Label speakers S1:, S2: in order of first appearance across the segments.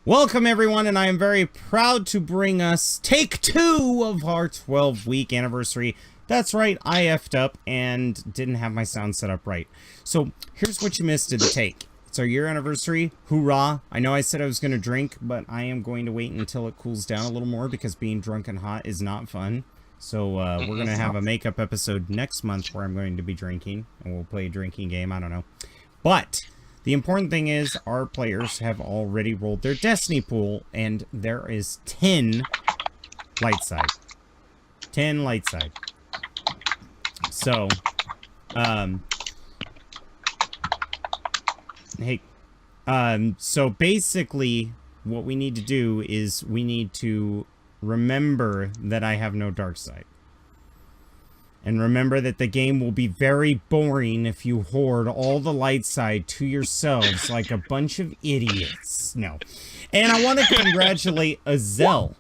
S1: Welcome everyone, and I am very proud to bring us take 2 of our 12-week anniversary. That's right, I effed up and didn't have my sound set up right. So here's what you missed in the take. It's our year anniversary. Hoorah! I know I said I was going to drink, but I am going to wait until it cools down a little more because being drunk and hot is not fun. So we're going to have a makeup episode next month where I'm going to be drinking, and we'll play a drinking game, I don't know. But the important thing is our players have already rolled their Destiny pool, and there is 10 light side. 10 light side. So, so basically what we need to do is we need to remember that I have no dark side. And remember that the game will be very boring if you hoard all the light side to yourselves like a bunch of idiots. No. And I want to congratulate Azel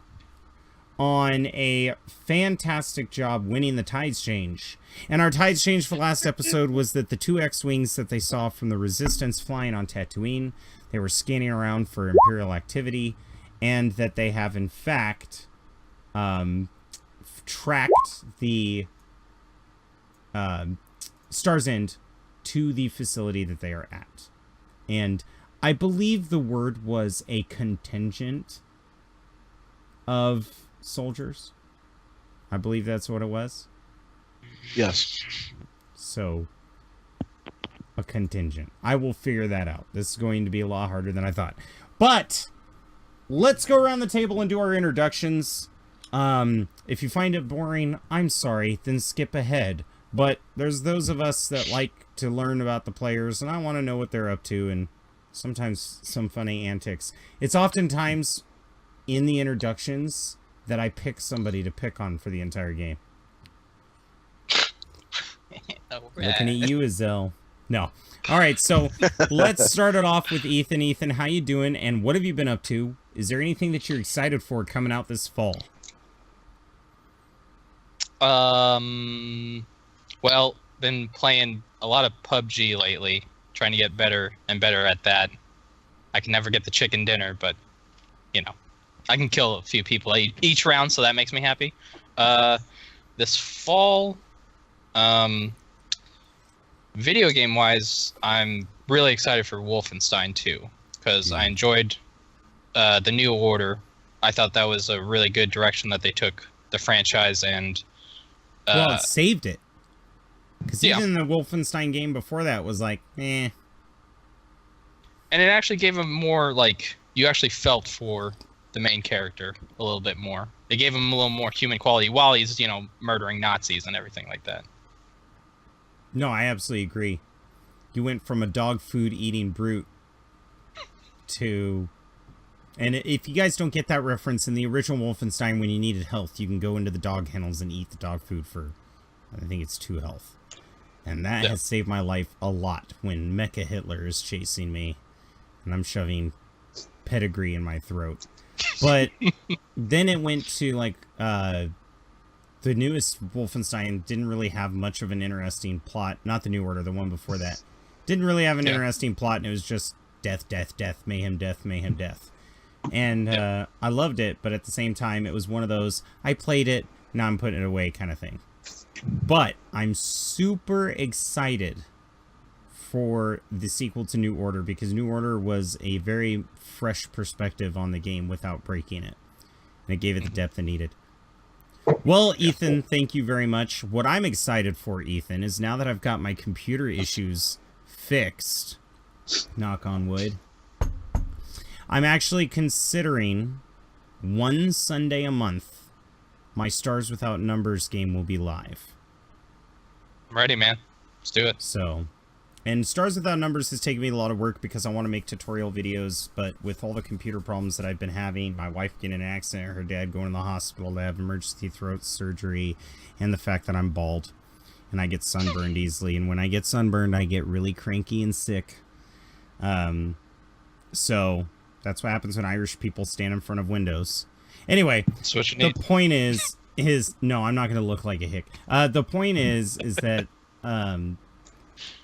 S1: on a fantastic job winning the Tides Change. And our Tides Change for last episode was that the 2 X-Wings that they saw from the Resistance flying on Tatooine, they were scanning around for Imperial activity, and that they have in fact tracked the Star's End to the facility that they are at. And I believe the word was a contingent of soldiers. I believe that's what it was.
S2: Yes.
S1: So, a contingent. I will figure that out. This is going to be a lot harder than I thought. But, let's go around the table and do our introductions. If you find it boring, I'm sorry, then skip ahead. But there's those of us that like to learn about the players, and I want to know what they're up to, and sometimes some funny antics. It's oftentimes in the introductions that I pick somebody to pick on for the entire game. Looking at you, Azel. No. Alright, so let's start it off with Ethan. Ethan, how you doing, and what have you been up to? Is there anything that you're excited for coming out this fall?
S3: Well, been playing a lot of PUBG lately, trying to get better and better at that. I can never get the chicken dinner, but, you know, I can kill a few people each round, so that makes me happy. This fall, video game-wise, I'm really excited for Wolfenstein 2, because I enjoyed the New Order. I thought that was a really good direction that they took the franchise, and
S1: well, it saved it. Because even the Wolfenstein game before that was like, eh.
S3: And it actually gave him more, like, you actually felt for the main character a little bit more. They gave him a little more human quality while he's, you know, murdering Nazis and everything like that.
S1: No, I absolutely agree. You went from a dog food eating brute to... And if you guys don't get that reference, in the original Wolfenstein, when you needed health, you can go into the dog kennels and eat the dog food for, I think it's 2 health. And that has saved my life a lot when Mecha Hitler is chasing me and I'm shoving pedigree in my throat. But then it went to, like, the newest Wolfenstein didn't really have much of an interesting plot. Not the New Order, the one before that. Didn't really have an interesting plot, and it was just death, death, death, mayhem, death, mayhem, death. And I loved it, but at the same time, it was one of those, I played it, now I'm putting it away kind of thing. But I'm super excited for the sequel to New Order, because New Order was a very fresh perspective on the game without breaking it. And it gave it the depth it needed. Well, Ethan, thank you very much. What I'm excited for, Ethan, is now that I've got my computer issues fixed, knock on wood, I'm actually considering one Sunday a month my Stars Without Numbers game will be live.
S3: I'm ready, man. Let's do it.
S1: So, and Stars Without Numbers has taken me a lot of work because I want to make tutorial videos, but with all the computer problems that I've been having, my wife getting in an accident, her dad going to the hospital to have emergency throat surgery, and the fact that I'm bald, and I get sunburned easily, and when I get sunburned, I get really cranky and sick. So, that's what happens when Irish people stand in front of windows. Anyway, the point is no, I'm not going to look like a hick. The point is that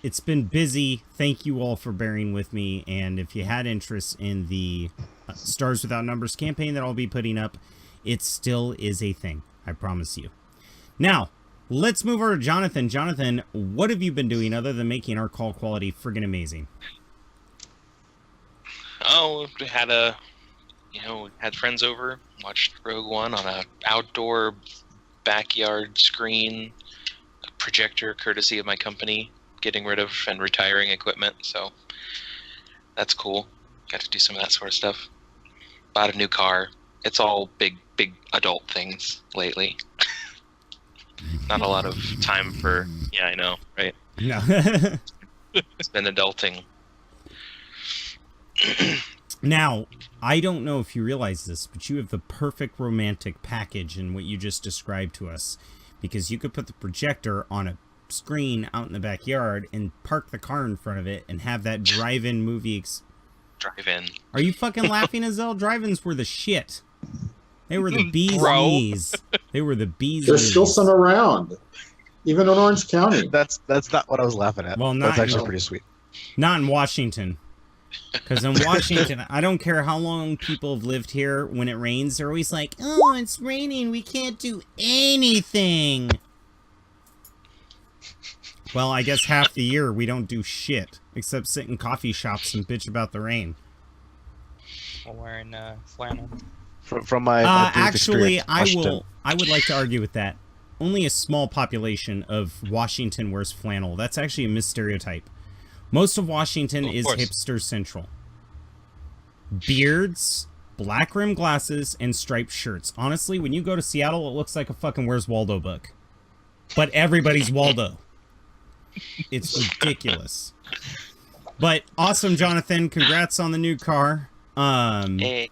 S1: It's been busy. Thank you all for bearing with me. And if you had interest in the Stars Without Numbers campaign that I'll be putting up. It still is a thing. I promise you. Now, let's move over to Jonathan. Jonathan, what have you been doing other than making our call quality friggin' amazing?
S4: Oh, had friends over, watched Rogue One on a outdoor backyard screen projector courtesy of my company, getting rid of and retiring equipment, so that's cool. Got to do some of that sort of stuff. Bought a new car. It's all big adult things lately. Not a lot of time for, yeah, I know, right?
S1: No.
S4: It's been adulting.
S1: Now, I don't know if you realize this, but you have the perfect romantic package in what you just described to us. Because you could put the projector on a screen out in the backyard and park the car in front of it and have that drive-in movie.
S4: Drive-in.
S1: Are you fucking laughing, Azelle? Drive-ins were the shit. They were the bee's
S3: Bro.
S1: knees. They were the bee's
S2: There's
S1: knees.
S2: still some around, even in Orange County.
S5: That's not what I was laughing at.
S1: Well,
S5: That's
S1: not-
S5: actually
S1: no.
S5: pretty sweet.
S1: Not in Washington. Because in Washington, I don't care how long people have lived here, when it rains, they're always like, oh, it's raining, we can't do anything. Well, I guess half the year we don't do shit, except sit in coffee shops and bitch about the rain.
S3: While wearing flannel.
S5: From my brief
S1: Actually,
S5: experience,
S1: I would like to argue with that. Only a small population of Washington wears flannel. That's actually a misstereotype. Most of Washington
S3: Of
S1: is
S3: course.
S1: hipster central. Beards, black rim glasses, and striped shirts. Honestly, when you go to Seattle, it looks like a fucking Where's Waldo book. But everybody's Waldo. It's ridiculous. But awesome, Jonathan. Congrats on the new car.
S4: Hey.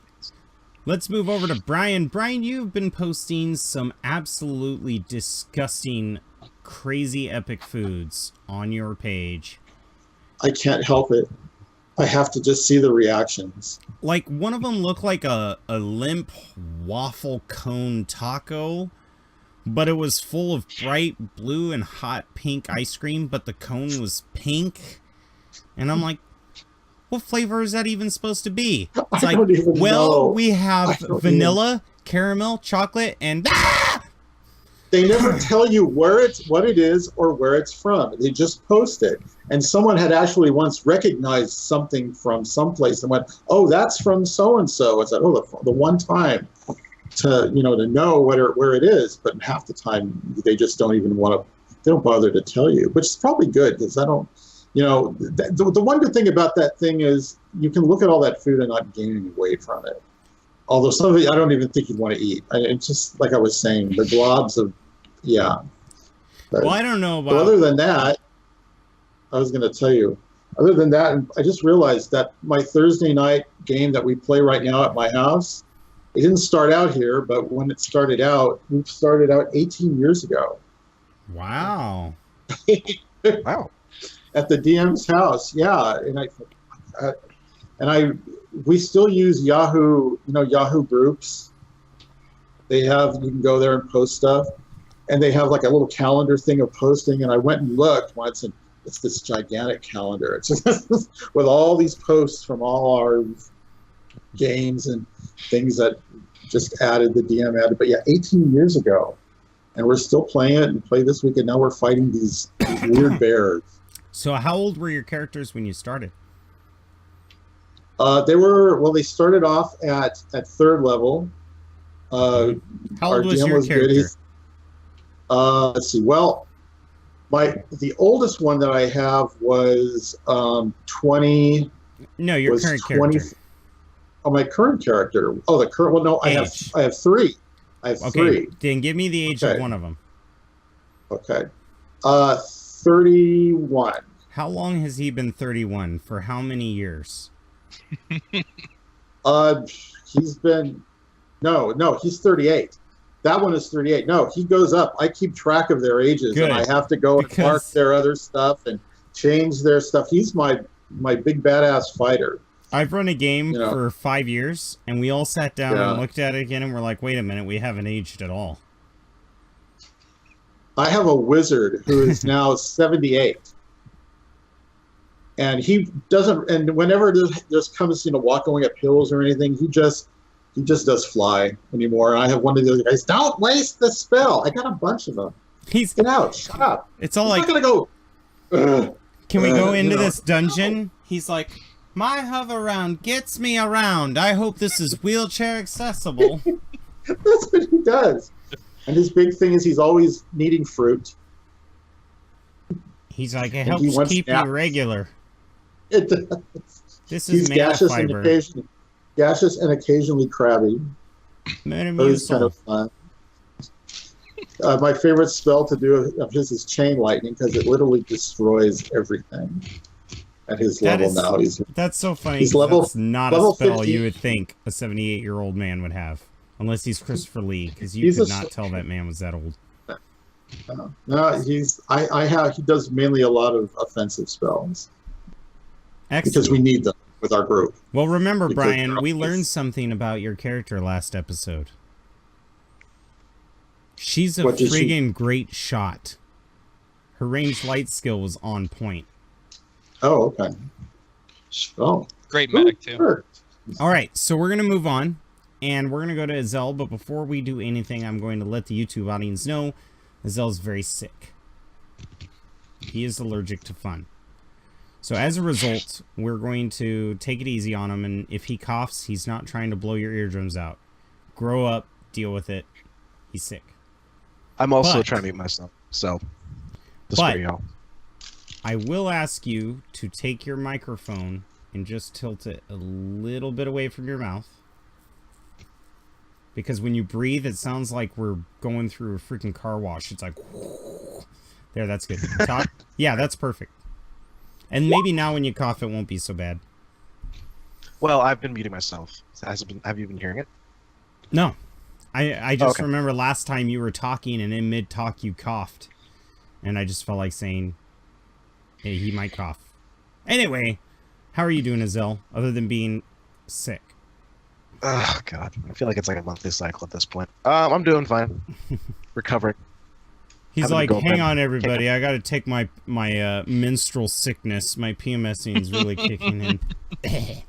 S1: Let's move over to Brian. Brian, you've been posting some absolutely disgusting, crazy epic foods on your page.
S2: I can't help it. I have to just see the reactions.
S1: Like, one of them looked like a limp waffle cone taco, but it was full of bright blue and hot pink ice cream, but the cone was pink. And I'm like, what flavor is that even supposed to be? It's
S2: I
S1: like,
S2: don't even
S1: well,
S2: know.
S1: we
S2: I
S1: have
S2: don't
S1: vanilla, caramel, chocolate, and...
S2: They never tell you what it is or where it's from. They just post it. And someone had actually once recognized something from someplace and went, "Oh, that's from so and so." It's like, "Oh, the one time to know where it is." But half the time they just don't even want to. They don't bother to tell you, which is probably good because I don't. The one good thing about that thing is you can look at all that food and not gain any weight from it. Although some of it I don't even think you'd want to eat. It's just like I was saying, the globs of. Yeah. But,
S1: Well, I don't know
S2: but
S1: about...
S2: other than that, I was going to tell you, other than that, I just realized that my Thursday night game that we play right now at my house, it didn't start out here, but when it started out, we started out 18 years ago
S1: Wow.
S5: Wow.
S2: at the DM's house. Yeah. And we still use Yahoo, Yahoo groups. You can go there and post stuff. And they have like a little calendar thing of posting. And I went and looked once, and it's this gigantic calendar. It's just with all these posts from all our games and things that just added, the DM added. But yeah, 18 years ago. And we're still playing it and play this week. And now we're fighting these weird bears.
S1: So how old were your characters when you started?
S2: They started off at third level.
S1: How old was
S2: GM
S1: your
S2: good.
S1: character?
S2: Let's see. Well, the oldest one that I have was 20.
S1: No, your
S2: was
S1: current
S2: 20.
S1: character.
S2: Oh, my current character. Oh, the current one. No, I have three. I have
S1: Okay,
S2: three.
S1: then give me the age of one of them.
S2: Okay. 31.
S1: How long has he been 31? For how many years?
S2: He's been. No, he's 38. That one is 38. No, he goes up. I keep track of their ages,
S1: Good.
S2: and I have to go and mark their other stuff and change their stuff. He's my big badass fighter.
S1: I've run a game for 5 years, and we all sat down and looked at it again, and we're like, wait a minute, we haven't aged at all.
S2: I have a wizard who is now 78. and he doesn't. And whenever there's comes walk going up hills or anything, he just does fly anymore. And I have one of the other guys. Don't waste the spell. I got a bunch of them. Get out. Shut up.
S1: It's all
S2: He's
S1: like,
S2: not gonna go.
S1: can we go into this dungeon? He's like, my hover round gets me around. I hope this is wheelchair accessible.
S2: That's what he does. And his big thing is he's always needing fruit.
S1: He's like, it
S2: And he
S1: helps
S2: wants
S1: keep you
S2: apples.
S1: regular.
S2: It does.
S1: This is
S2: He's
S1: mana
S2: gaseous
S1: fiber.
S2: gaseous and occasionally crabby. So he's kind of fun. My favorite spell to do of his is chain lightning because it literally destroys everything. At his level now,
S1: that's so funny.
S2: He's level.
S1: That's not
S2: level
S1: a spell
S2: 15.
S1: you would think a 78-year-old man would have, unless he's Christopher Lee, because you could not tell that man was that old.
S2: No, he does mainly a lot of offensive spells.
S1: Excellent.
S2: Because we need them with our group.
S1: Well, remember, Brian, we learned something about your character last episode. She's a friggin' great shot. Her ranged light skill was on point.
S2: Oh, okay. Oh,
S3: Great medic, too.
S2: Sure.
S1: All right, so we're going to move on, and we're going to go to Azel, but before we do anything, I'm going to let the YouTube audience know Azel's very sick. He is allergic to fun. So as a result, we're going to take it easy on him, and if he coughs, he's not trying to blow your eardrums out. Grow up, deal with it. He's sick.
S5: I'm also trying to mute myself, so just for y'all.
S1: I will ask you to take your microphone and just tilt it a little bit away from your mouth. Because when you breathe, it sounds like we're going through a freaking car wash. It's like, whoo. There, that's good. Talk. Yeah, that's perfect. And maybe now when you cough, it won't be so bad.
S5: Well, I've been muting myself. Have you been hearing it?
S1: No. I just remember last time you were talking and in mid-talk you coughed. And I just felt like saying, hey, he might cough. Anyway, how are you doing, Azel, other than being sick?
S5: Oh, God. I feel like it's like a monthly cycle at this point. I'm doing fine. Recovering.
S1: He's like, hang on, everybody. I got to take my menstrual sickness. My PMSing is really kicking in.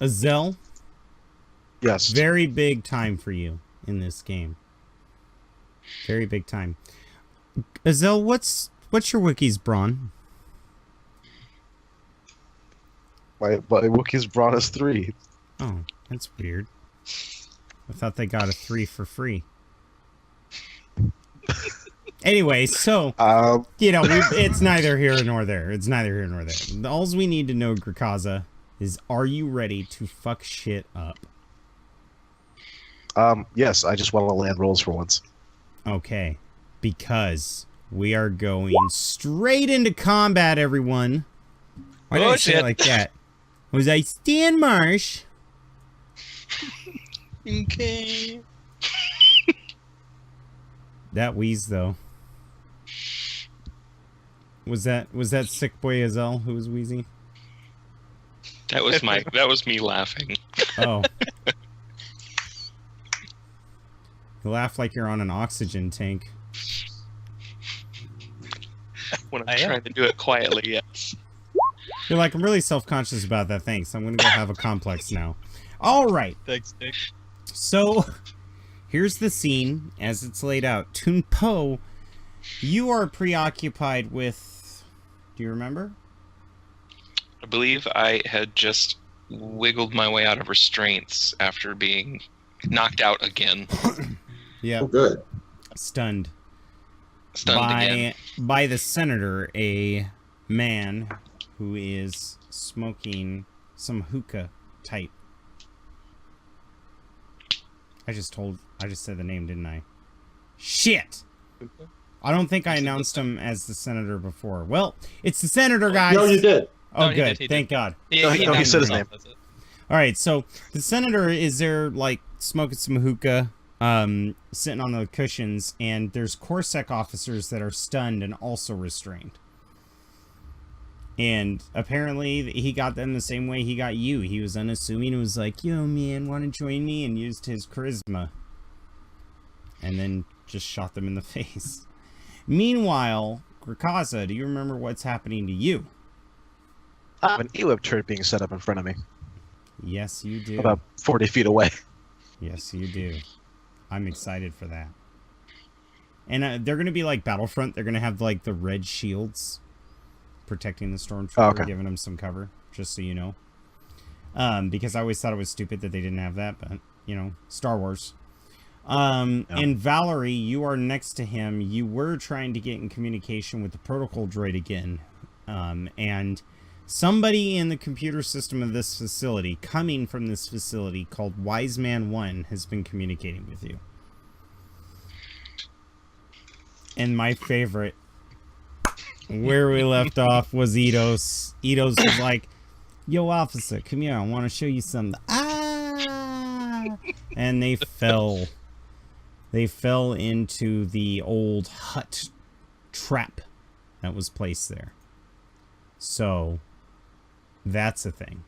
S1: Azel?
S5: Yes.
S1: Very big time for you in this game. Very big time. Azel, what's your wiki's brawn?
S5: My Wookiee's brought us 3.
S1: Oh, that's weird. I thought they got a 3 for free. Anyway, so, it's neither here nor there. It's neither here nor there. All we need to know, Grakaza, is are you ready to fuck shit up?
S5: Yes, I just want to land rolls for once.
S1: Okay, because we are going straight into combat, everyone. Why did I say it like that? Was I Stan Marsh?
S3: Okay.
S1: That wheeze, though. Was that sick boy Azel who was wheezing?
S4: That was me laughing.
S1: Oh. You laugh like you're on an oxygen tank.
S4: When I'm trying to do it quietly, yes.
S1: You're like, I'm really self-conscious about that. Thanks. I'm going to go have a complex now. All right.
S3: Thanks, Nick.
S1: So, here's the scene as it's laid out. Toon Po, you are preoccupied with... Do you remember?
S4: I believe I had just wiggled my way out of restraints after being knocked out again.
S1: Yeah.
S2: Oh, good.
S1: Stunned.
S4: Again.
S1: By the senator, a man who is smoking some hookah type. I just said the name, didn't I? Shit! I don't think I announced him as the senator before. Well, it's the senator, guys.
S2: No, you did.
S1: Oh,
S3: No,
S1: good.
S3: he did.
S1: Thank God.
S3: He
S5: said his name.
S1: All right, so the senator is there, like, smoking some hookah, sitting on the cushions, and there's Corpsec officers that are stunned and also restrained. And apparently he got them the same way he got you. He was unassuming and was like, yo, man, want to join me? And used his charisma. And then just shot them in the face. Meanwhile, Grakaza, do you remember what's happening to you?
S5: I have an EWIP turret being set up in front of me,
S1: Yes, you do.
S5: about 40 feet away.
S1: Yes, you do. I'm excited for that. And they're going to be like Battlefront. They're going to have like the red shields protecting the Stormtrooper, giving them some cover, just so you know. Because I always thought it was stupid that they didn't have that, but, you know, Star Wars. And Valerie, you are next to him. You were trying to get in communication with the protocol droid again. And somebody in the computer system of this facility, coming from this facility, called Wise Man 1, has been communicating with you. And my favorite, where we left off, was Eidos. Eidos was like, yo, officer, come here. I want to show you something. Ah! And they fell. They fell into the old hut trap that was placed there. So, that's a thing.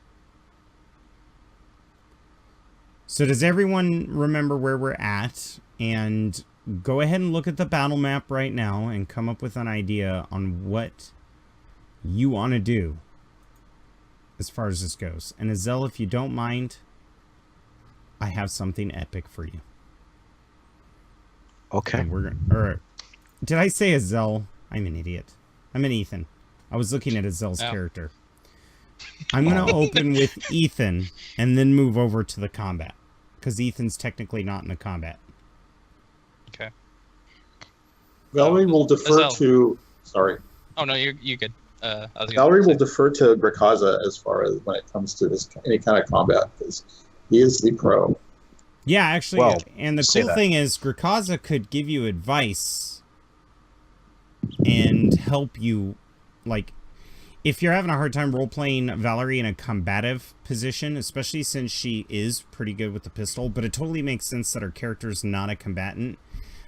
S1: So does everyone remember where we're at? And go ahead and look at the battle map right now and come up with an idea on what you want to do as far as this goes. And Azel, if you don't mind, I have something epic for you.
S5: Okay.
S1: And we're gonna, or did I say Azel? I'm an idiot. I'm an Ethan. I was looking at Azel's character. I'm going to open with Ethan and then move over to the combat. Because Ethan's technically not in the combat.
S3: Okay.
S2: Valerie will defer to... Sorry.
S3: Oh, no, you good.
S2: Valerie will defer to Grakaza as far as when it comes to this any kind of combat, because he is the pro.
S1: Yeah, actually,
S5: well,
S1: and the cool thing is Grakaza could give you advice and help you, like, if you're having a hard time role-playing Valerie in a combative position, especially since she is pretty good with the pistol, but it totally makes sense that her character's not a combatant.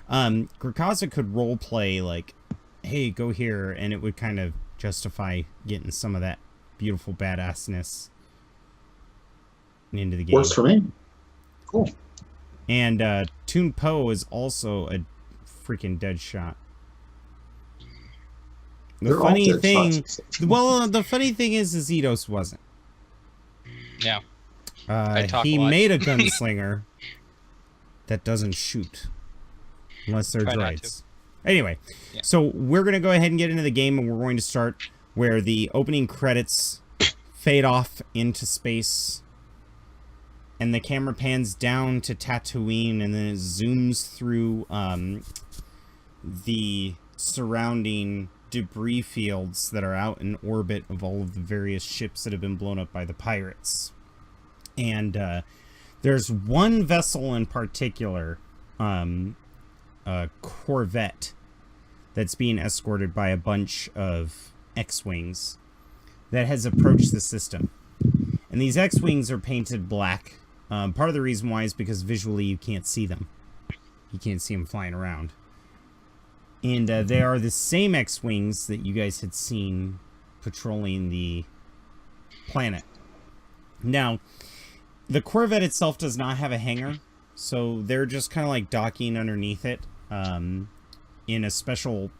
S1: Grakaza could role-play, like, hey, go here, and it would kind of justify getting some of that beautiful badassness into the game.
S2: Works for me. Cool.
S1: And Toon Po is also a freaking dead shot. The funny thing, the funny thing is Eidos wasn't.
S3: Yeah.
S1: He made a gunslinger that doesn't shoot unless they're droids. Anyway, so we're going to go ahead and get into the game, and we're going to start where the opening credits fade off into space, and the camera pans down to Tatooine, and then it zooms through the surrounding debris fields that are out in orbit of all of the various ships that have been blown up by the pirates. And there's one vessel in particular, a corvette, that's being escorted by a bunch of X-Wings that has approached the system. And these X-Wings are painted black. Part of the reason why is because visually you can't see them. You can't see them flying around. And they are the same X-Wings that you guys had seen patrolling the planet. Now, the Corvette itself does not have a hangar, so they're just kind of like docking underneath it in a special,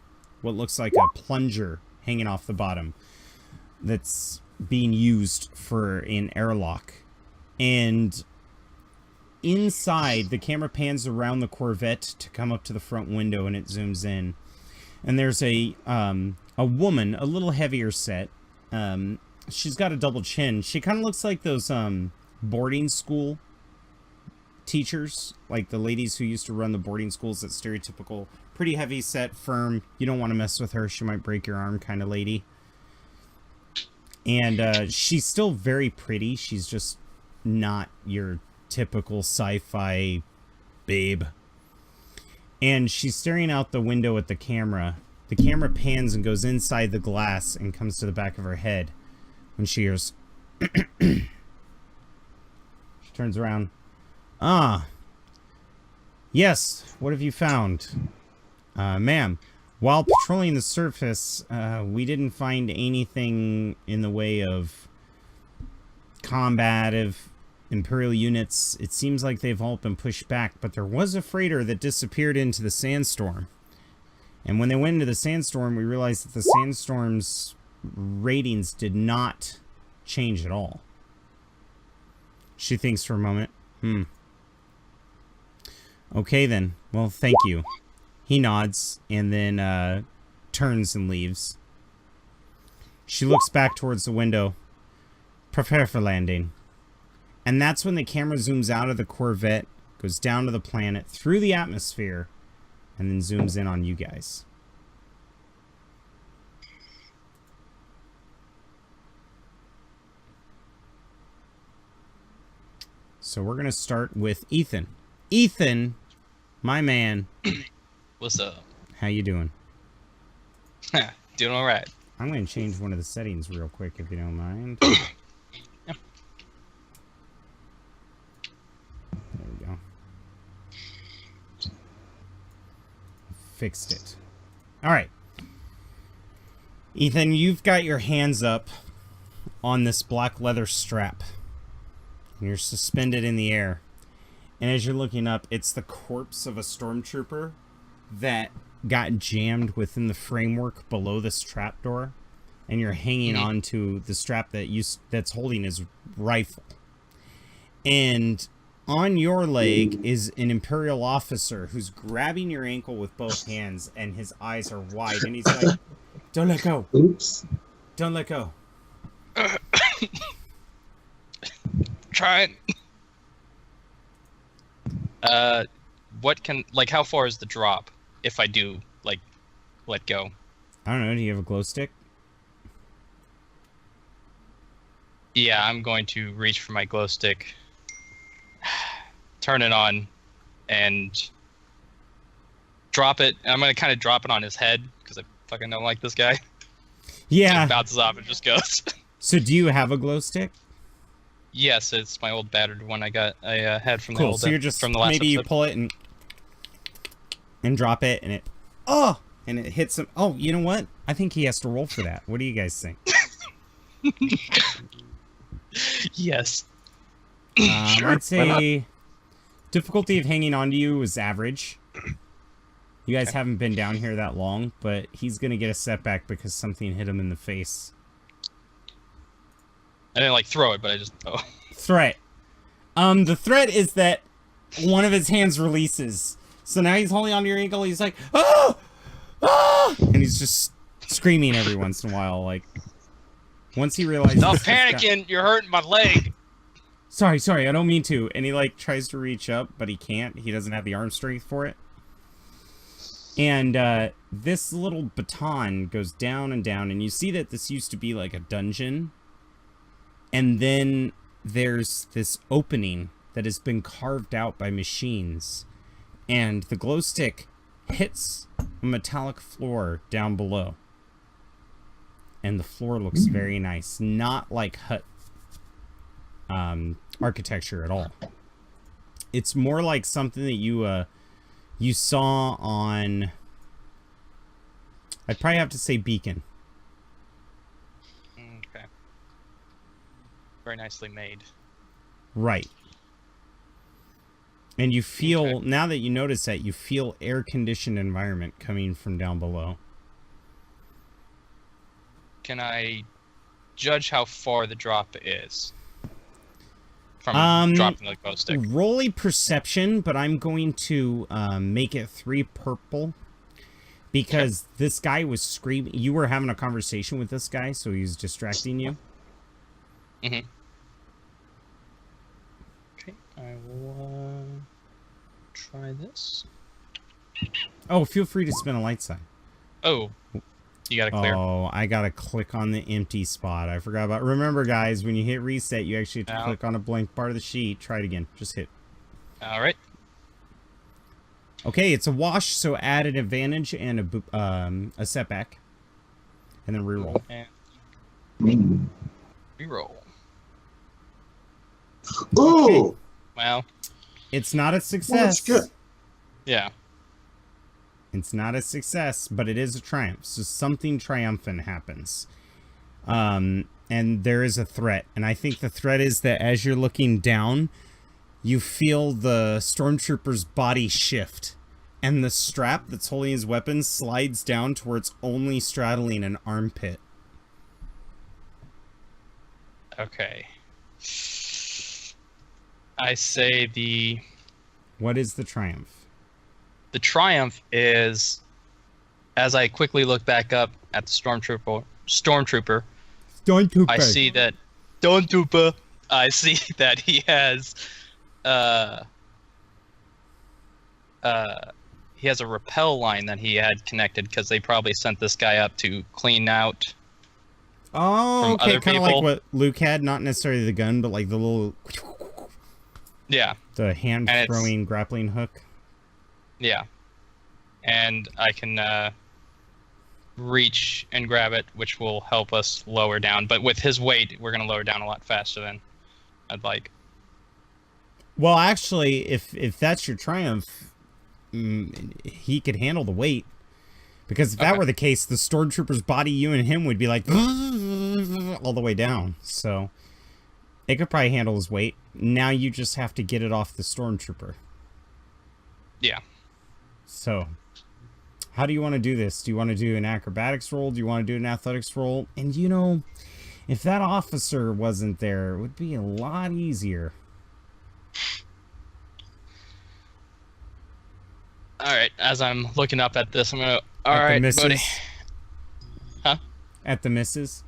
S1: what looks like a plunger hanging off the bottom that's being used for an airlock. And inside, the camera pans around the Corvette to come up to the front window, and it zooms in. And there's a woman, a little heavier set. She's got a double chin. She kind of looks like those boarding school teachers, like the ladies who used to run the boarding schools. That stereotypical, pretty heavy set, firm. You don't want to mess with her. She might break your arm kind of lady. And she's still very pretty. She's just not your typical sci-fi babe. And she's staring out the window at the camera. The camera pans and goes inside the glass and comes to the back of her head when she hears she turns around. Ah, yes, what have you found? Ma'am, while patrolling the surface, we didn't find anything in the way of combative Imperial units. It seems like they've all been pushed back, but there was a freighter that disappeared into the sandstorm. And when they went into the sandstorm, we realized that the sandstorm's ratings did not change at all. She thinks for a moment. Okay, then. Well, thank you. He nods and then turns and leaves. She looks back towards the window. Prepare for landing. And that's when the camera zooms out of the Corvette, goes down to the planet, through the atmosphere, and then zooms in on you guys. So we're going to start with Ethan. Ethan, my man.
S3: What's up?
S1: How you doing?
S3: Doing all right.
S1: I'm going to change one of the settings real quick, if you don't mind.
S3: Yeah.
S1: There we go. Fixed it. All right. Ethan, you've got your hands up on this black leather strap. You're suspended in the air. And as you're looking up, it's the corpse of a stormtrooper that got jammed within the framework below this trapdoor. And you're hanging onto the strap that's holding his rifle. And on your leg is an Imperial officer who's grabbing your ankle with both hands, and his eyes are wide. And he's like, "Don't let go.
S2: Oops.
S1: Don't let go."
S3: Try it. What can, like, how far is the drop if I do, like, let go?
S1: I don't know. Do you have a glow stick?
S3: Yeah, I'm going to reach for my glow stick, turn it on, and drop it. And I'm going to kind of drop it on his head, because I fucking don't like this guy.
S1: Yeah.
S3: It bounces off and just goes.
S1: So do you have a glow stick?
S3: Yes, it's my old battered one I had from the
S1: Cool.
S3: old,
S1: So you're just,
S3: from the last
S1: maybe you
S3: episode.
S1: pull it and drop it, and and it hits him. Oh, you know what? I think he has to roll for that. What do you guys think?
S3: Yes.
S5: Sure,
S1: I'd say difficulty of hanging on to you is average. You guys haven't been down here that long, but he's going to get a setback because something hit him in the face.
S3: I didn't, like, throw it, but I just... Oh.
S1: Threat. The threat is that one of his hands releases. So now he's holding onto your ankle. He's like, "Oh! Oh!" And he's just screaming every once in a while. Like, once he realizes...
S3: Stop
S1: this guy-
S3: panicking! You're hurting my leg!
S1: Sorry, I don't mean to. And he, like, tries to reach up, but he can't. He doesn't have the arm strength for it. And this little baton goes down and down, and you see that this used to be like a dungeon. And then there's this opening that has been carved out by machines. And the glow stick hits a metallic floor down below. And the floor looks very nice. Not like hut architecture at all. It's more like something that you saw on... I'd probably have to say Beacon.
S3: Okay. Very nicely made.
S1: Right. And you feel,
S3: Okay.
S1: now that you notice that, you feel air-conditioned environment coming from down below.
S3: Can I judge how far the drop is? From dropping the glow stick.
S1: Roll a perception, but I'm going to make it 3 purple. Because this guy was screaming. You were having a conversation with this guy, so he was distracting you.
S3: Mm-hmm. Okay, I will try this.
S1: Oh, feel free to spin a light side.
S3: Oh, you got to clear.
S1: Oh, I gotta click on the empty spot. I forgot about... Remember, guys, when you hit reset, you actually have to click on a blank part of the sheet. Try it again. Just hit.
S3: All right.
S1: Okay, it's a wash, so add an advantage and a setback. And then reroll.
S3: And reroll.
S2: Ooh!
S3: Well,
S1: It's not a
S2: Well, that's
S1: success.
S2: good.
S3: yeah.
S1: It's not a success, but it is a triumph. So something triumphant happens. And there is a threat. And I think the threat is that as you're looking down, you feel the stormtrooper's body shift. and the strap that's holding his weapon slides down to where it's only straddling an armpit.
S3: Okay. I say the
S1: What is the triumph?
S3: triumph is, as I quickly look back up at the stormtrooper, I see that he has he has a rappel line that he had connected because they probably sent this guy up to clean out.
S1: Oh,
S3: From
S1: okay,
S3: other
S1: kind of like
S3: people.
S1: what Luke had, not necessarily the gun, but like the little,
S3: Yeah,
S1: the hand
S3: And it's-
S1: throwing grappling hook.
S3: yeah. And I can reach and grab it, which will help us lower down. But with his weight, we're going to lower down a lot faster than I'd like.
S1: Well, actually, if that's your triumph, he could handle the weight. Because if that
S3: Okay.
S1: were the case, the stormtrooper's body, you and him, would be like all the way down. So it could probably handle his weight. Now you just have to get it off the stormtrooper.
S3: Yeah.
S1: So how do you want to do this? Do you want to do an acrobatics roll? Do you want to do an athletics roll? And you know, if that officer wasn't there, it would be a lot easier.
S3: All right. As I'm looking up at this, I'm going to...
S1: At
S3: All
S1: the
S3: right,
S1: misses?
S3: buddy. Huh?
S1: At the misses?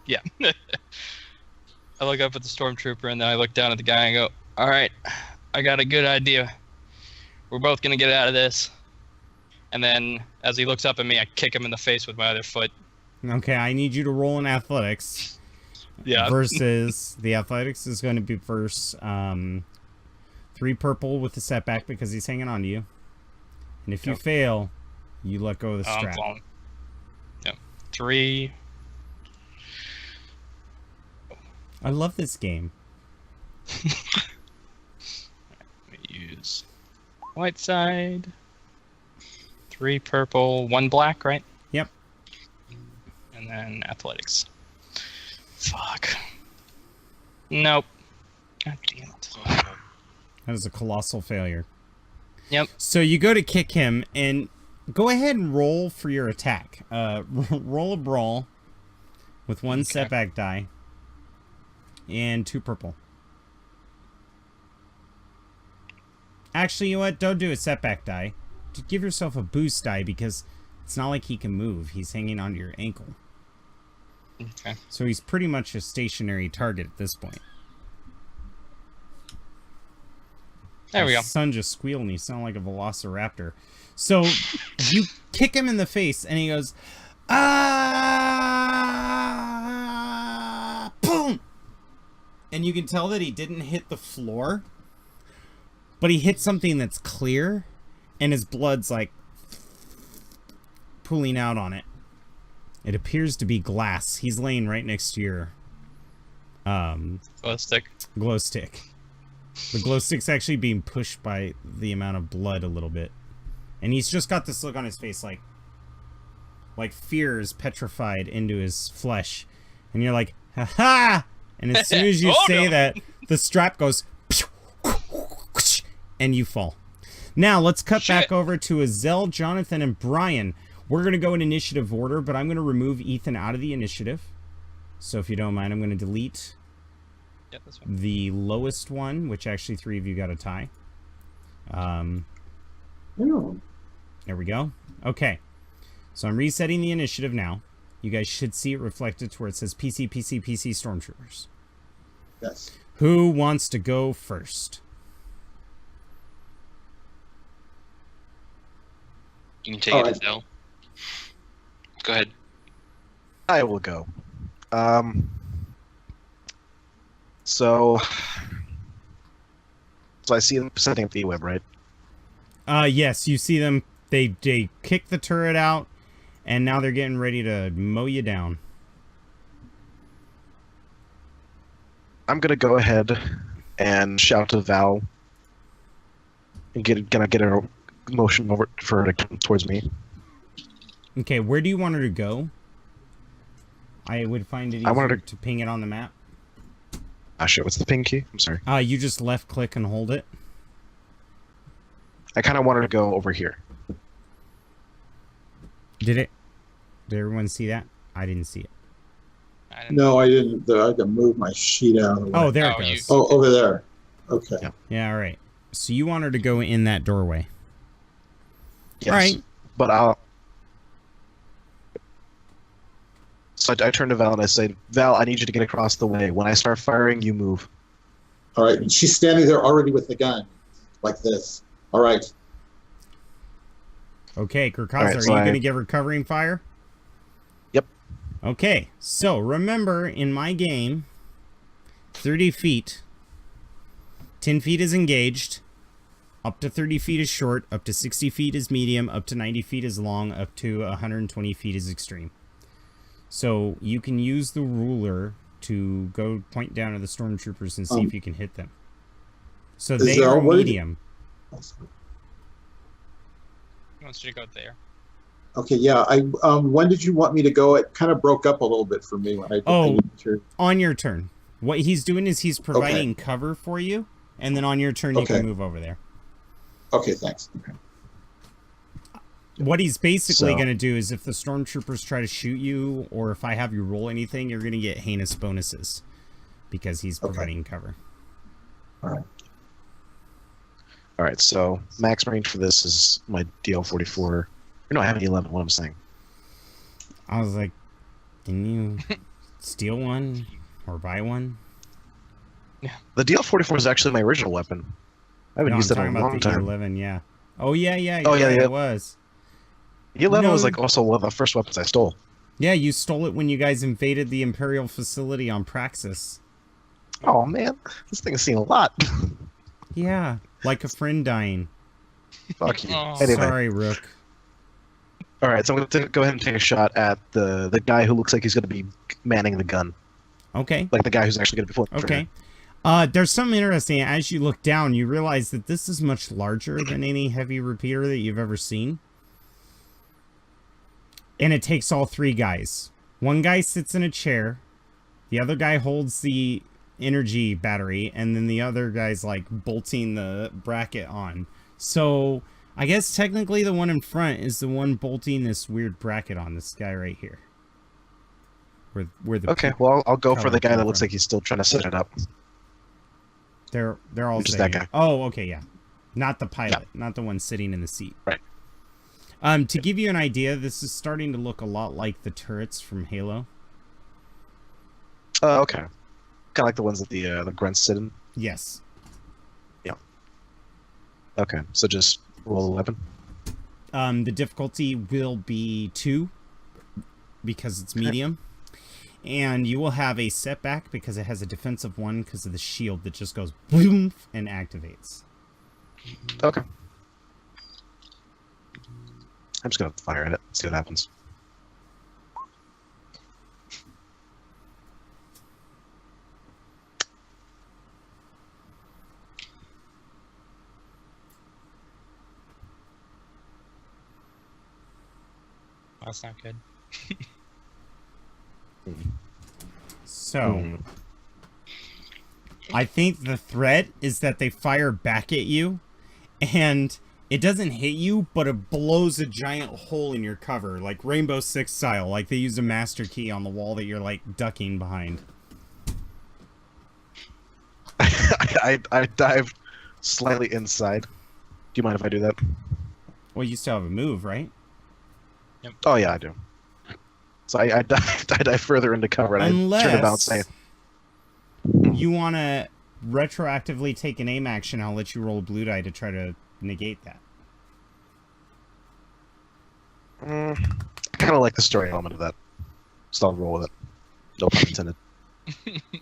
S3: Yeah. I look up at the stormtrooper, and then I look down at the guy and go, all right, I got a good idea. We're both going to get out of this. And then as he looks up at me, I kick him in the face with my other foot.
S1: Okay, I need you to roll in athletics.
S3: Yeah.
S1: Versus the athletics is going to be first 3 purple with the setback because he's hanging on to you. And if you
S3: Yep.
S1: fail, you let go of the
S3: I'm
S1: strap.
S3: falling. Yep. 3.
S1: I love this game.
S3: Let me use white side. 3 purple, 1 black, right?
S1: Yep.
S3: And then athletics. Fuck. Nope. God damn it.
S1: That is a colossal failure.
S3: Yep.
S1: So you go to kick him, and go ahead and roll for your attack. Roll a brawl with 1
S3: Okay.
S1: setback die and 2 purple. Actually, you know what? Don't do a setback die. Just give yourself a boost die because it's not like he can move. He's hanging onto your ankle.
S3: Okay.
S1: So he's pretty much a stationary target at this point.
S3: There we go.
S1: His son just squealed and he sounded like a velociraptor. So you kick him in the face and he goes, ah, boom. And you can tell that he didn't hit the floor, but he hit something that's clear and his blood's like pooling out on it. It appears to be glass. He's laying right next to your
S3: Glow stick.
S1: glow stick. The glow stick's actually being pushed by the amount of blood a little bit. And he's just got this look on his face like fear is petrified into his flesh. And you're like, ha ha! And as soon as you
S3: Oh,
S1: say
S3: no.
S1: that, the strap goes and you fall. Now let's cut
S3: Shit.
S1: back over to Azelle, Jonathan, and Brian. We're going to go in initiative order, but I'm going to remove Ethan out of the initiative. So if you don't mind, I'm going to delete
S3: Yeah, that's fine.
S1: the lowest one, which actually 3 of you got a tie.
S2: Yeah.
S1: There we go. Okay. So I'm resetting the initiative now. You guys should see it reflected to where it says PC, PC, PC Stormtroopers.
S2: Yes.
S1: Who wants to go first?
S4: You can take
S2: All
S4: it,
S2: right.
S4: Adele. Go ahead.
S5: I will go. So I see them setting up the E-web, right?
S1: Yes, you see them. They kick the turret out, and now they're getting ready to mow you down.
S5: I'm gonna go ahead and shout to Val and get her motion over for her to come towards me.
S1: Okay, where do you want her to go? I would find it
S5: I want her
S1: easier to ping it on the map.
S5: Ah, shit, what's the ping key? I'm sorry.
S1: You just left click and hold it.
S5: I kind of wanted to go over here.
S1: Did everyone see that? I didn't see it.
S3: I didn't-
S2: No, I didn't. I had to move my sheet out of the way.
S1: Oh, there it
S3: Oh, you-
S1: goes.
S2: Oh, over there. Okay.
S5: Yeah.
S1: Yeah, all right. So you want her to go in that doorway.
S5: Yes.
S1: Right.
S5: But I'll. So I turn to Val and I say, Val, I need you to get across the way. When I start firing, you move.
S2: All right. And she's standing there already with the gun, like this. All right.
S1: Okay, Kurkaz,
S5: All right,
S1: are
S5: so
S1: you
S5: I-
S1: going to give her covering fire?
S5: Yep.
S1: Okay, so remember, in my game, 30 feet, 10 feet is engaged, up to 30 feet is short, up to 60 feet is medium, up to 90 feet is long, up to 120 feet is extreme. So you can use the ruler to go point down at the stormtroopers and see if you can hit them. So
S2: Is
S1: they
S2: there
S1: are
S2: already-
S1: medium.
S3: He wants you to go there.
S2: Okay. Yeah. When did you want me to go? It kind of broke up a little bit for me when I.
S1: Oh.
S2: I didn't hear-
S1: On your turn. What he's doing is he's providing cover for you, and then on your turn you
S2: Okay.
S1: can move over there.
S2: Okay. Thanks. Okay.
S1: What he's basically
S5: So-
S1: going to do is if the stormtroopers try to shoot you, or if I have you roll anything, you're going to get heinous bonuses because he's
S2: Okay.
S1: providing cover.
S2: All right.
S5: All right, so max range for this is my DL-44. Or no, I have an 11. What am I saying?
S1: I was like, can you steal one or buy one?
S5: The DL-44 is actually my original weapon. I haven't
S1: No,
S5: used
S1: I'm
S5: it in
S1: talking
S5: a
S1: about
S5: long
S1: the
S5: time.
S1: E11, yeah. Oh, yeah, yeah.
S5: Oh,
S1: you're
S5: yeah,
S1: right,
S5: yeah.
S1: it was.
S5: The 11 was
S1: No.
S5: like also one of the first weapons I stole.
S1: Yeah, you stole it when you guys invaded the Imperial facility on Praxis.
S5: Oh man, this thing has seen a lot.
S1: Yeah, like a friend dying.
S5: Fuck you.
S3: Oh.
S5: Anyway,
S1: Sorry, Rook.
S5: all right, so I'm going to go ahead and take a shot at the guy who looks like he's going to be manning the gun,
S1: Okay.
S5: like the guy who's actually going to be flipping.
S1: Okay. There's something interesting. As you look down, you realize that this is much larger than any heavy repeater that you've ever seen. And it takes all three guys. One guy sits in a chair. The other guy holds the energy battery. And then the other guy's like bolting the bracket on. So I guess technically the one in front is the one bolting this weird bracket on. This guy right here. Where the
S5: Okay, well I'll go for
S1: Color
S5: the guy that
S1: came
S5: looks
S1: from.
S5: like he's still trying to set it up.
S1: They're all
S5: Which is
S1: sitting
S5: that
S1: here.
S5: guy.
S1: Oh, okay, yeah. Not the pilot, not the one sitting in the seat.
S5: Right.
S1: To give you an idea, this is starting to look a lot like the turrets from Halo.
S5: Oh, okay. Kind of like the ones that the grunts sit in.
S1: Yes.
S5: Okay, so just roll 11.
S1: The difficulty will be 2 because it's medium. And you will have a setback because it has a defensive 1 because of the shield that just goes boom and activates.
S5: Okay. I'm just gonna fire at it, see what happens.
S3: That's not good.
S1: So,
S5: Mhm.
S1: I think the threat is that they fire back at you, and it doesn't hit you, but it blows a giant hole in your cover, like Rainbow Six style, like they use a master key on the wall that you're like ducking behind.
S5: I dived slightly inside. Do you mind if I do that?
S1: Well, you still have a move, right?
S5: Oh yeah, I do. So I dive further into cover and I turn about and say,
S1: You want to retroactively take an aim action, I'll let you roll a blue die to try to negate that.
S5: I kind of like the story element of that. So I'll roll with it. No pun intended.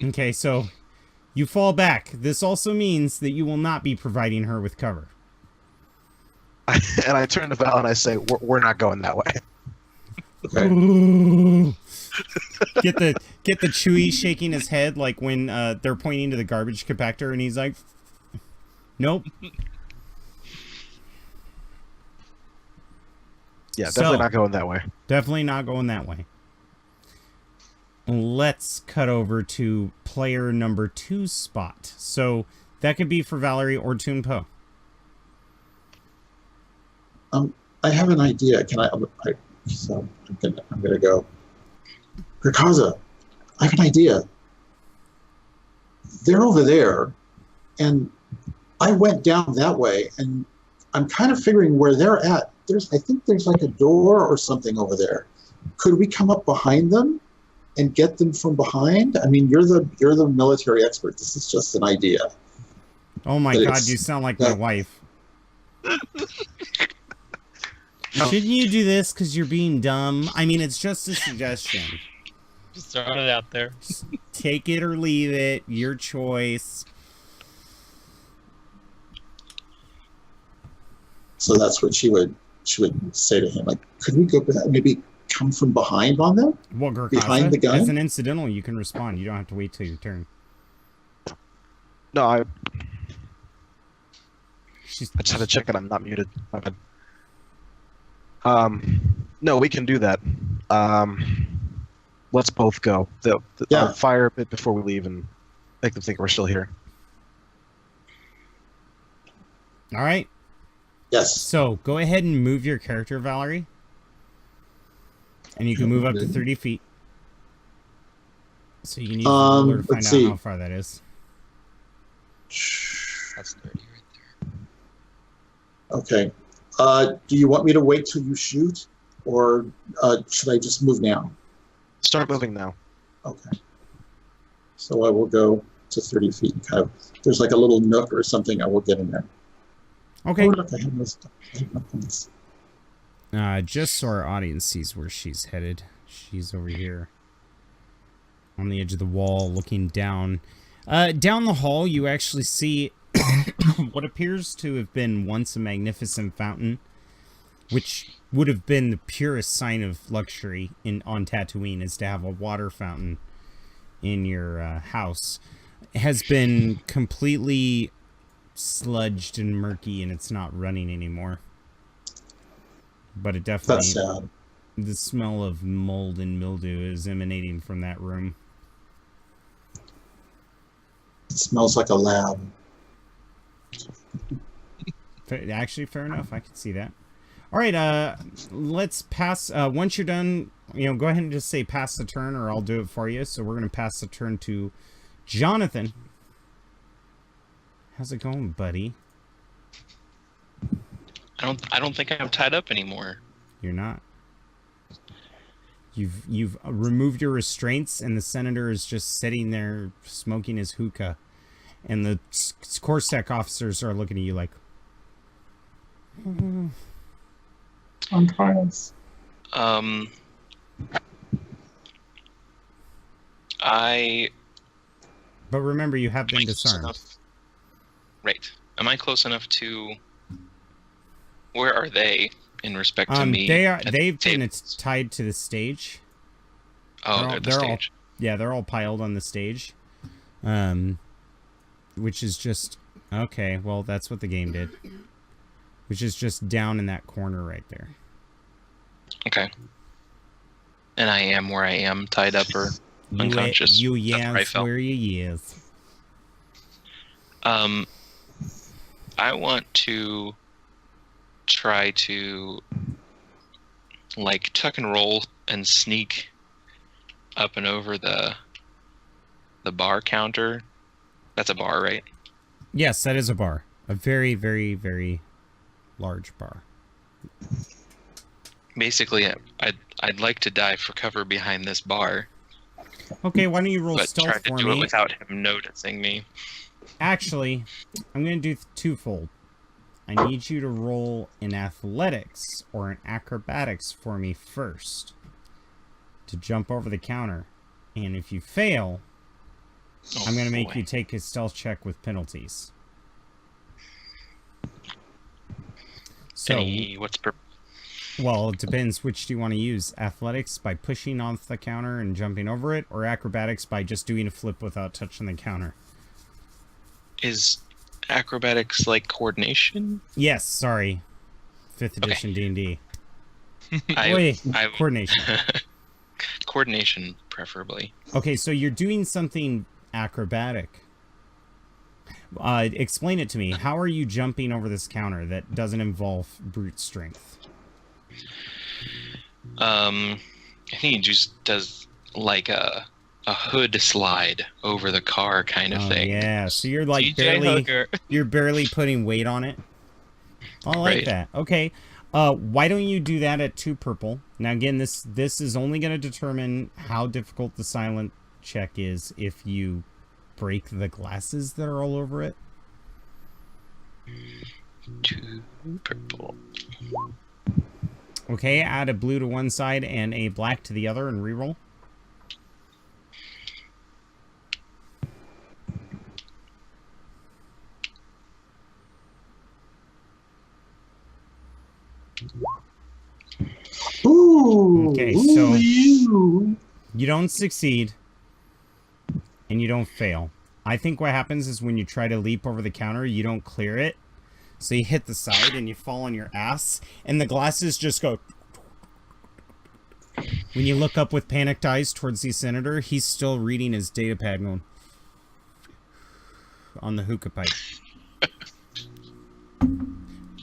S1: Okay, so you fall back. This also means that you will not be providing her with cover.
S5: And I turn to Val and I say, we're not going that way.
S2: Okay.
S1: Get the Chewie shaking his head like when they're pointing to the garbage compactor and he's like, nope.
S5: Yeah,
S1: So-
S5: definitely not going that way.
S1: Definitely not going that way. Let's cut over to player number 2's spot. So that could be for Valerie or Toon Po.
S2: I have an idea. Can so I'm gonna go. Krakaza, I have an idea. They're over there, and I went down that way, and I'm kind of figuring where they're at. I think there's like a door or something over there. Could we come up behind them and get them from behind? I mean, you're the military expert. This is just an idea.
S1: Oh my God, you sound like my wife. Shouldn't you do this because you're being dumb? I mean, it's just a suggestion.
S3: Just throwing it out there.
S1: Take it or leave it. Your choice.
S2: So that's what she would say to him. Like, could we go maybe come from behind on them?
S1: Well, Gurkasa,
S2: behind the gun?
S1: as an incidental, you can respond. You don't have to wait till your turn.
S5: No, I
S1: She's,
S5: just had to check that I'm not muted. My bad. No, we can do that. Let's both go. I'll fire a bit before we leave and make them think we're still here.
S1: all right.
S2: Yes.
S1: So go ahead and move your character, Valerie. And you can move up to 30 feet. So you can use the ruler to find out how far that is.
S3: That's 30 right there.
S2: Okay. Do you want me to wait till you shoot, or should I just move now?
S5: Start moving now.
S2: Okay. So I will go to 30 feet and kind of, there's like a little nook or something, I will get in there.
S1: Okay.
S2: Oh, look, I have no stuff. I have nothing.
S1: Just so our audience sees where she's headed. She's over here. On the edge of the wall, looking down. Down the hall, you actually see what appears to have been once a magnificent fountain, which would have been the purest sign of luxury on Tatooine, is to have a water fountain in your house. It has been completely sludged and murky, and it's not running anymore. But it definitely...
S2: That's sad.
S1: The smell of mold and mildew is emanating from that room.
S2: It smells like a lab.
S1: Actually, fair enough. I can see that. All right, let's pass. Once you're done, go ahead and just say pass the turn, or I'll do it for you. So we're going to pass the turn to Jonathan. How's it going, buddy?
S4: I don't think I'm tied up anymore.
S1: You're not. You've removed your restraints, and the senator is just sitting there smoking his hookah, and the Corsac officers are looking at you like,
S2: I'm pious.
S1: But remember, you have been disarmed.
S4: Right. Am I close enough to... Where are they in respect to me?
S1: They've been tied to the stage.
S4: Oh, they're the stage.
S1: They're all piled on the stage. Which is just... Okay, well, that's what the game did. Which is just down in that corner right there.
S4: Okay. And I am where I am, tied up or unconscious.
S1: You yes, where you yes.
S4: I want to try to like tuck and roll and sneak up and over the bar counter. That's a bar, right?
S1: Yes, that is a bar. A very, very, very large bar.
S4: Basically, I'd like to dive for cover behind this bar.
S1: Okay, why don't you roll
S4: but
S1: stealth
S4: try to
S1: for
S4: do
S1: me?
S4: it without him noticing me.
S1: Actually, I'm going to do twofold. I need you to roll in athletics or in acrobatics for me first to jump over the counter. And if you fail, I'm going to make you take a stealth check with penalties. So, well, it depends. Which do you want to use? Athletics by pushing off the counter and jumping over it, or acrobatics by just doing a flip without touching the counter?
S4: Is acrobatics like coordination?
S1: Yes, sorry. 5th edition D&D. Coordination.
S4: Coordination, preferably.
S1: Okay, so you're doing something acrobatic. Explain it to me. How are you jumping over this counter that doesn't involve brute strength?
S4: I think he just does like a hood slide over the car kind of thing.
S1: Yeah, so you're like
S3: DJ Hooker.
S1: you're barely putting weight on it. I like
S4: Right.
S1: that. Okay. Why don't you do that at 2 purple? Now again, this is only going to determine how difficult the silent check is if you break the glasses that are all over it.
S4: 2 purple.
S1: Okay, add a blue to one side and a black to the other and reroll.
S2: Ooh,
S1: Okay,
S2: ooh,
S1: so-
S2: you.
S1: You don't succeed, and you don't fail. I think what happens is when you try to leap over the counter, you don't clear it. So you hit the side and you fall on your ass, and the glasses just go. When you look up with panicked eyes towards the senator, he's still reading his data pad going on the hookah pipe.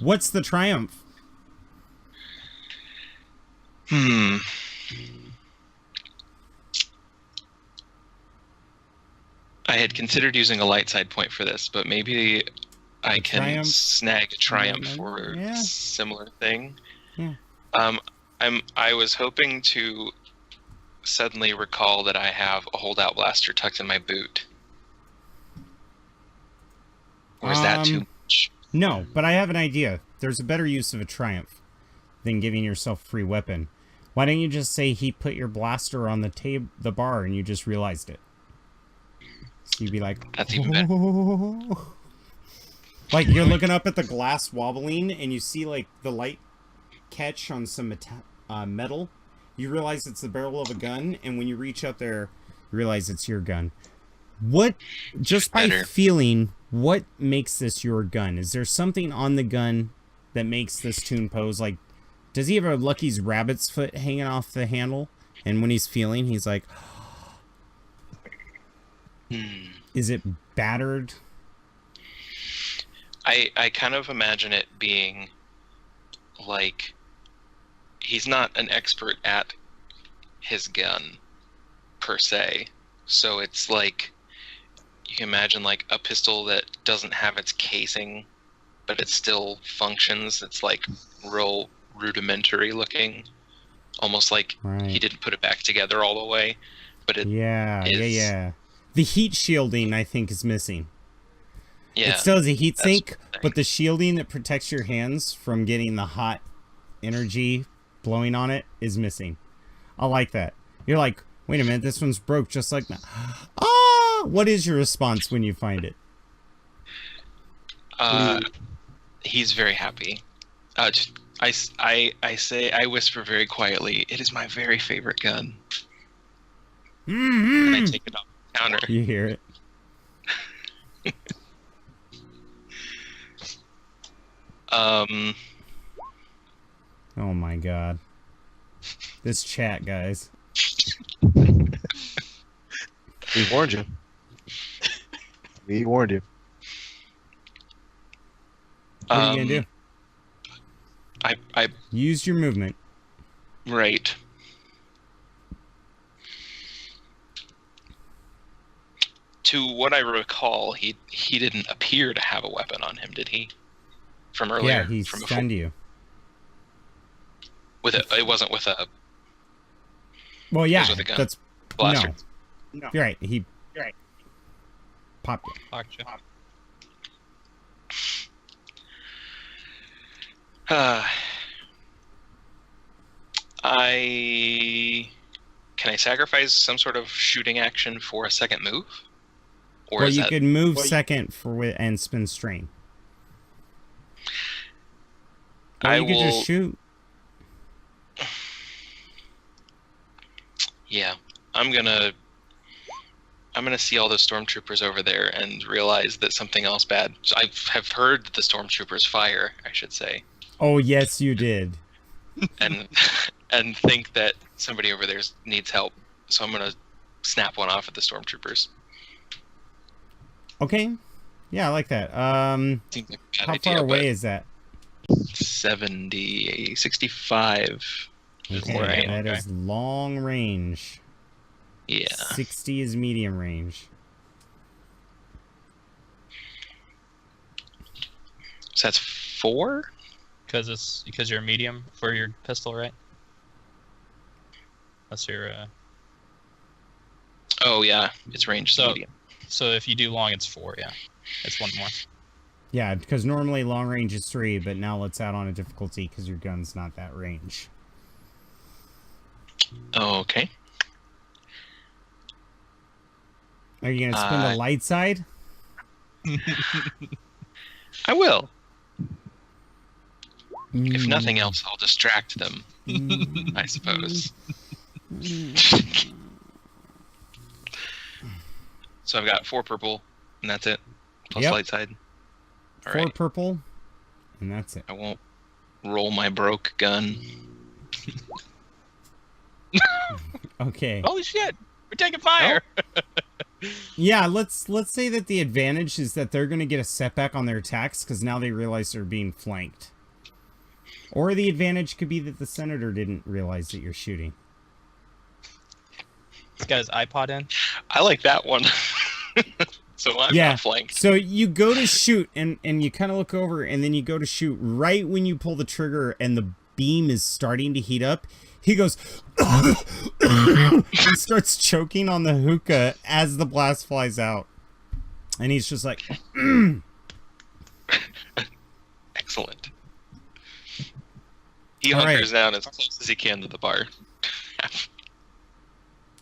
S1: What's the triumph?
S4: I had considered using a light side point for this, but maybe I can
S1: triumph?
S4: snag a triumph
S1: Yeah.
S4: for a similar thing.
S1: Yeah.
S4: I was hoping to suddenly recall that I have a holdout blaster tucked in my boot. Or is that too much?
S1: No, but I have an idea. There's a better use of a triumph than giving yourself a free weapon. Why don't you just say he put your blaster on the bar and you just realized it? So you'd be like,
S4: That's even better.
S1: Like you're looking up at the glass wobbling and you see like the light catch on some metal. You realize it's the barrel of a gun, and when you reach up there, you realize it's your gun. What, just by
S4: Better.
S1: feeling, what makes this your gun? Is there something on the gun that makes this tune pose? Like, does he have a Lucky's rabbit's foot hanging off the handle? And when he's feeling, he's like, is it battered?
S4: I kind of imagine it being like he's not an expert at his gun per se. So it's like you can imagine like a pistol that doesn't have its casing, but it still functions. It's like real rudimentary looking, almost like
S1: Right.
S4: he didn't put it back together all the way. But it
S1: Yeah. The heat shielding, I think, is missing.
S4: yeah,
S1: It still has a heat
S4: that's
S1: sink,
S4: the thing.
S1: but the shielding that protects your hands from getting the hot energy blowing on it is missing. I like that. You're like, wait a minute, this one's broke just like that. Ah! What is your response when you find it?
S4: He's very happy. I say, I whisper very quietly, "It is my very favorite gun." And I take it off the counter.
S1: You hear it. Oh my god. This chat, guys.
S5: We warned you. We warned you.
S1: What are you gonna do?
S4: I
S1: Use your movement.
S4: right. To what I recall, he didn't appear to have a weapon on him, did he? From earlier,
S1: Yeah, he
S4: from
S1: stunned you.
S4: with it wasn't with a
S1: Well, yeah,
S4: with a gun.
S1: that's
S4: blaster.
S1: no. You're right. He popped it.
S3: Gotcha.
S4: Can I sacrifice some sort of shooting action for a second move? Or
S1: Well,
S4: is
S1: you
S4: that
S1: could move second and spin strain. Or
S4: I
S1: you could
S4: will
S1: just shoot.
S4: Yeah, I'm gonna see all the stormtroopers over there and realize that something else bad. So I have heard that the stormtroopers fire, I should say,
S1: Oh, yes, you did.
S4: and and think that somebody over there needs help. So I'm gonna snap one off at the stormtroopers.
S1: Okay. Yeah, I like that.
S4: Seems like a bad
S1: How
S4: idea,
S1: far away
S4: but
S1: is that?
S4: 65 is
S1: Okay,
S4: where I am.
S1: that is long range.
S4: Yeah.
S1: 60 is medium range.
S4: So that's 4?
S3: Because you're medium for your pistol, right? That's your.
S4: Oh yeah, its range is
S3: So-
S4: medium.
S3: So if you do long, it's 4. Yeah, it's 1 more.
S1: Yeah, because normally long range is 3, but now let's add on a difficulty because your gun's not that range.
S4: Okay.
S1: Are you gonna spin the light side?
S4: I will. If
S1: Mm.
S4: nothing else, I'll distract them. I suppose. So I've got 4 purple, and that's it. Plus
S1: Yep.
S4: light side. All
S1: 4
S4: right.
S1: purple, and that's it.
S4: I won't roll my broke gun.
S1: Okay.
S3: Holy shit! We're taking fire.
S1: Yeah, let's say that the advantage is that they're gonna get a setback on their attacks because now they realize they're being flanked. Or the advantage could be that the senator didn't realize that you're shooting.
S3: He's got his iPod in.
S4: I like that one. So I'm
S1: Yeah.
S4: not flanked.
S1: So you go to shoot and you kind of look over and then you go to shoot right when you pull the trigger and the beam is starting to heat up. He goes he starts choking on the hookah as the blast flies out. And he's just like
S4: Excellent. He
S1: All right.
S4: hunkers down as close as he can to the bar.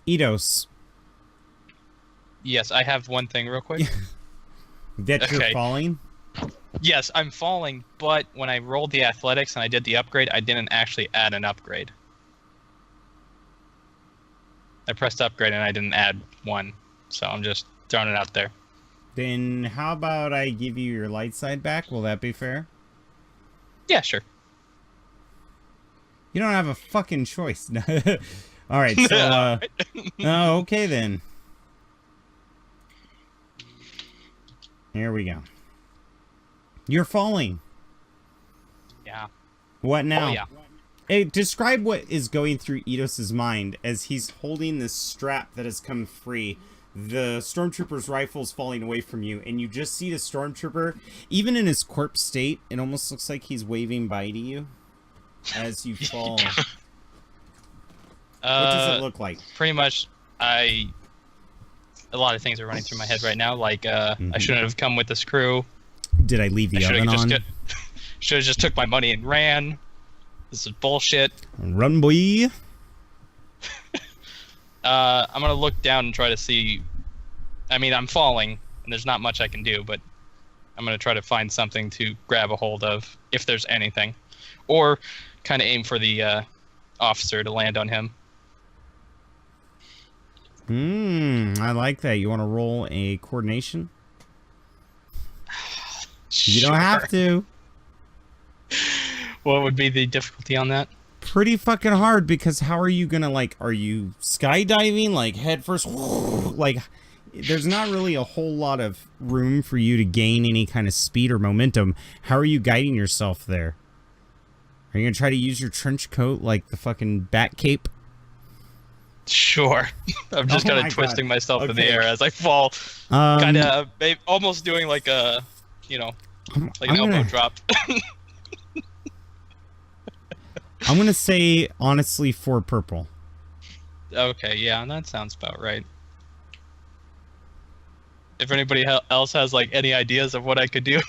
S1: Eidos,
S3: Yes, I have one thing real quick.
S1: that you're
S3: Okay.
S1: falling.
S3: Yes, I'm falling, but when I rolled the athletics and I did the upgrade, I didn't actually add an upgrade. I pressed upgrade and I didn't add one, so I'm just throwing it out there.
S1: Then how about I give you your light side back? Will that be fair?
S3: Yeah, sure.
S1: You don't have a fucking choice. All right, so oh, okay then. Here we go. You're falling.
S3: Yeah.
S1: What now?
S3: Oh yeah.
S1: Hey, describe what is going through Eidos' mind as he's holding this strap that has come free. The stormtrooper's rifle's falling away from you, and you just see the stormtrooper, even in his corpse state, it almost looks like he's waving bye to you as you fall. What does it look like?
S3: Pretty much, a lot of things are running through my head right now. Like, I shouldn't have come with this crew.
S1: Did I leave the
S3: I
S1: oven on?
S3: Should have just took my money and ran. This is bullshit.
S1: Run, boy.
S3: I'm gonna look down and try to see. I mean, I'm falling, and there's not much I can do, but I'm gonna try to find something to grab a hold of, if there's anything, or kind of aim for the officer to land on him.
S1: I like that. You want to roll a coordination? You don't have to.
S3: What would be the difficulty on that?
S1: Pretty fucking hard because how are you gonna are you skydiving like head first? Like there's not really a whole lot of room for you to gain any kind of speed or momentum. How are you guiding yourself there? Are you gonna try to use your trench coat like the fucking bat cape?
S3: Sure. I'm just
S1: Oh
S3: kind
S1: my
S3: of twisting
S1: God.
S3: myself in the
S1: Okay.
S3: air as I fall. Kind of almost doing like a, like an elbow drop.
S1: I'm gonna say honestly 4 purple.
S3: Okay, yeah, that sounds about right. If anybody else has like any ideas of what I could do,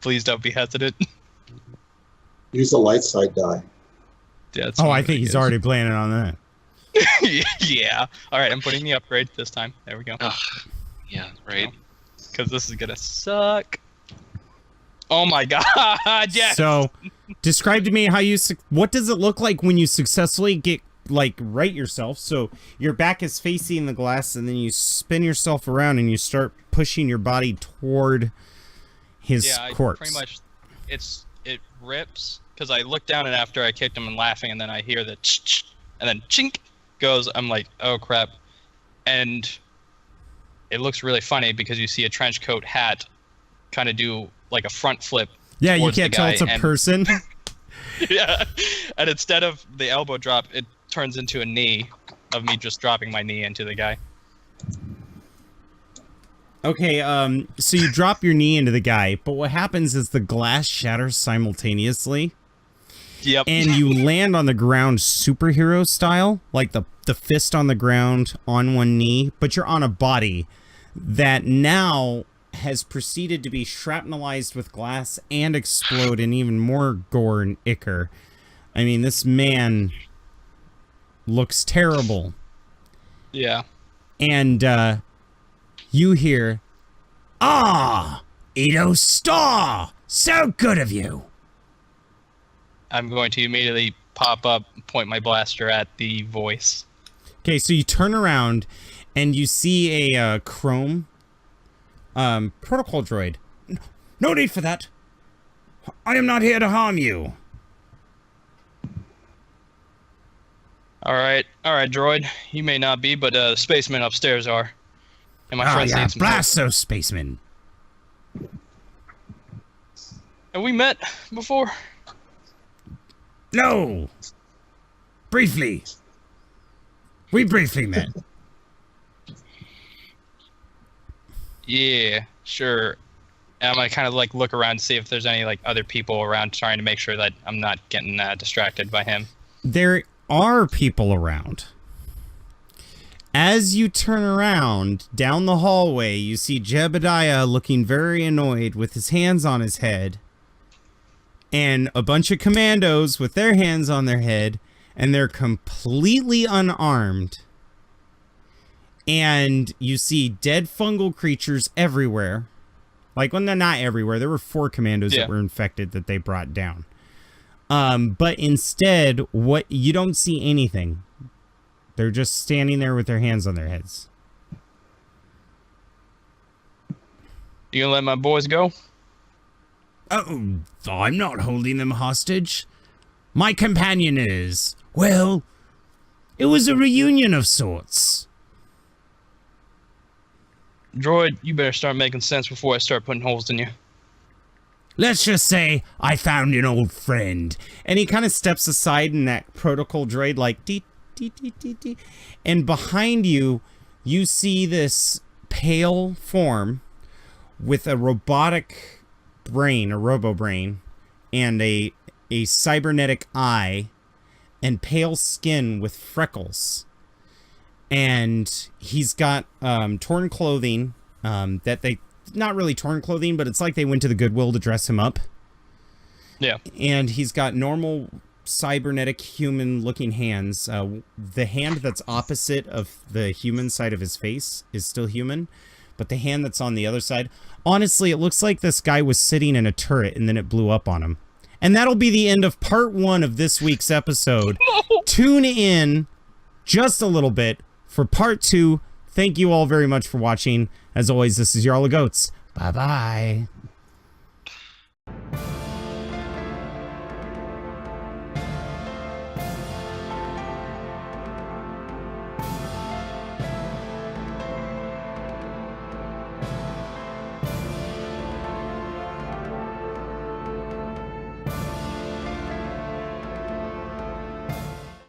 S3: please don't be hesitant.
S2: Use the light side die.
S3: Yeah, that's
S1: Oh,
S3: one
S1: I
S3: of
S1: think
S3: the
S1: he's
S3: ideas.
S1: already planning on that.
S3: Yeah. All right, I'm putting the upgrade this time. There we go.
S4: Yeah, right.
S3: Because this is gonna suck. Oh my god! Yes.
S1: So, describe to me how you. What does it look like when you successfully get right yourself? So your back is facing the glass, and then you spin yourself around, and you start pushing your body toward his corpse.
S3: Pretty much, it rips because I look down and after I kicked him and laughing, and then I hear the ch-ch, and then chink goes. I'm like, oh crap, and it looks really funny because you see a trench coat hat kind of do like a front flip.
S1: Yeah, you
S3: towards the
S1: can't tell
S3: guy
S1: it's a
S3: and-
S1: person.
S3: Yeah, and instead of the elbow drop, it turns into a knee of me just dropping my knee into the guy.
S1: Okay, so you drop your knee into the guy, but what happens is the glass shatters simultaneously,
S3: Yep.
S1: and you land on the ground superhero style, like the fist on the ground on one knee, but you're on a body that now has proceeded to be shrapnelized with glass and explode in even more gore and ichor. I mean, this man looks terrible.
S3: Yeah.
S1: And, you hear, "Ah, Edo Star! So good of you!"
S3: I'm going to immediately pop up, point my blaster at the voice.
S1: Okay, so you turn around, and you see a, chrome, protocol droid. "No need for that. I am not here to harm you."
S3: All right, droid. You may not be, but the spacemen upstairs are. And my friends need some help.
S1: blast those spacemen.
S3: Have we met before?
S1: No. Briefly. We briefly met.
S3: Yeah, sure. And I'm gonna kind of like look around to see if there's any like other people around, trying to make sure that I'm not getting distracted by him.
S1: There are people around. As you turn around down the hallway, you see Jebediah looking very annoyed with his hands on his head, and a bunch of commandos with their hands on their head, and they're completely unarmed. And you see dead fungal creatures everywhere. Like, well, they're not everywhere. There were 4 commandos that were infected that they brought down. But instead, what you don't see anything. They're just standing there with their hands on their heads.
S3: You gonna let my boys go?
S1: Oh, I'm not holding them hostage. My companion is. Well, it was a reunion of sorts.
S3: Droid, you better start making sense before I start putting holes in you.
S1: Let's just say I found an old friend. And he kind of steps aside in that protocol droid like, dee, dee, dee, dee, dee. And behind you, you see this pale form with a robotic brain, a robo-brain, and a cybernetic eye, and pale skin with freckles. And he's got torn clothing that they... Not really torn clothing, but it's like they went to the Goodwill to dress him up.
S3: Yeah.
S1: And he's got normal cybernetic human-looking hands. The hand that's opposite of the human side of his face is still human, but the hand that's on the other side... Honestly, it looks like this guy was sitting in a turret and then it blew up on him. And that'll be the end of part 1 of this week's episode. Tune in just a little bit for part 2. Thank you all very much for watching. As always, this is Jarl of Goats. Bye-bye.